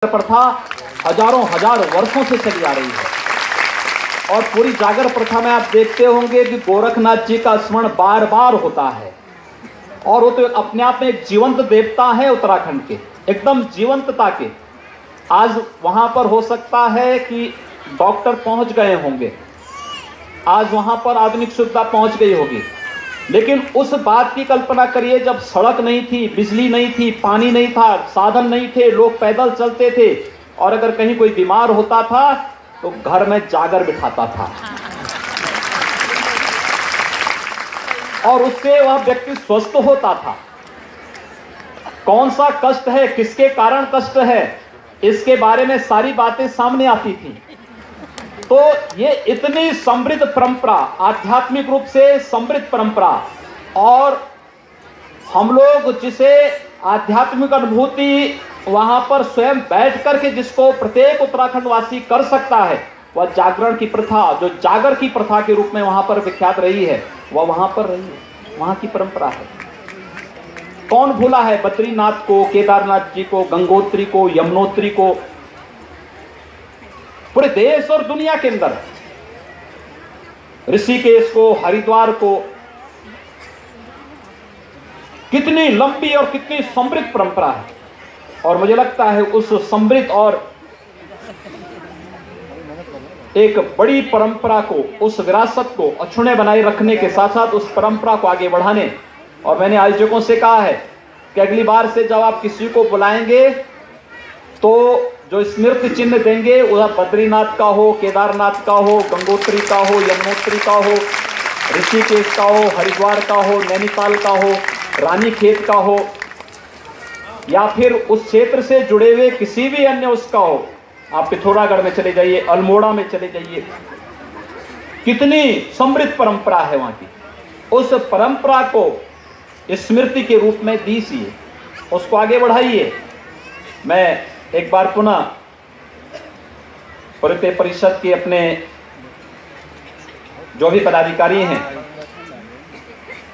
प्रथा हजारों हजार वर्षों से चली आ रही है और पूरी जागर प्रथा में आप देखते होंगे कि गोरखनाथ जी का स्मरण बार बार होता है और वो तो अपने आप में एक जीवंत देवता है उत्तराखंड के, एकदम जीवंतता के। आज वहां पर हो सकता है कि डॉक्टर पहुंच गए होंगे, आज वहां पर आधुनिक सुविधा पहुंच गई होगी, लेकिन उस बात की कल्पना करिए जब सड़क नहीं थी, बिजली नहीं थी, पानी नहीं था, साधन नहीं थे, लोग पैदल चलते थे और अगर कहीं कोई बीमार होता था तो घर में जागर बिठाता था और उससे वह व्यक्ति स्वस्थ होता था। कौन सा कष्ट है, किसके कारण कष्ट है, इसके बारे में सारी बातें सामने आती थी। तो ये इतनी समृद्ध परंपरा, आध्यात्मिक रूप से समृद्ध परंपरा, और हम लोग जिसे आध्यात्मिक अनुभूति वहां पर स्वयं बैठ करके जिसको प्रत्येक उत्तराखंड वासी कर सकता है, वह जागरण की प्रथा, जो जागर की प्रथा के रूप में वहां पर विख्यात रही है, वह वहां पर रही है, वहां की परंपरा है। कौन भूला है बद्रीनाथ को, केदारनाथ जी को, गंगोत्री को, यमुनोत्री को, पूरे देश और दुनिया के अंदर ऋषिकेश को, हरिद्वार को। कितनी लंबी और कितनी समृद्ध परंपरा है और मुझे लगता है उस समृद्ध और एक बड़ी परंपरा को, उस विरासत को अछूते बनाए रखने के साथ साथ उस परंपरा को आगे बढ़ाने, और मैंने आयोजकों से कहा है कि अगली बार से जब आप किसी को बुलाएंगे तो जो स्मृति चिन्ह देंगे वह बद्रीनाथ का हो, केदारनाथ का हो, गंगोत्री का हो, यमुनोत्री का हो, ऋषिकेश का हो, हरिद्वार का हो, नैनीताल का हो, रानीखेत का हो, या फिर उस क्षेत्र से जुड़े हुए किसी भी अन्य उसका हो। आप पिथौरागढ़ में चले जाइए, अल्मोड़ा में चले जाइए, कितनी समृद्ध परंपरा है वहां की। उस परंपरा को स्मृति के रूप में दीजिए, उसको आगे बढ़ाइए। मैं एक बार पुनः पूरे परिषद के अपने जो भी पदाधिकारी हैं,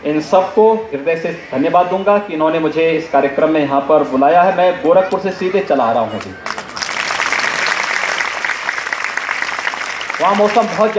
इन सबको हृदय से धन्यवाद दूंगा कि इन्होंने मुझे इस कार्यक्रम में यहां पर बुलाया है। मैं गोरखपुर से सीधे चला आ रहा हूं, वहां मौसम बहुत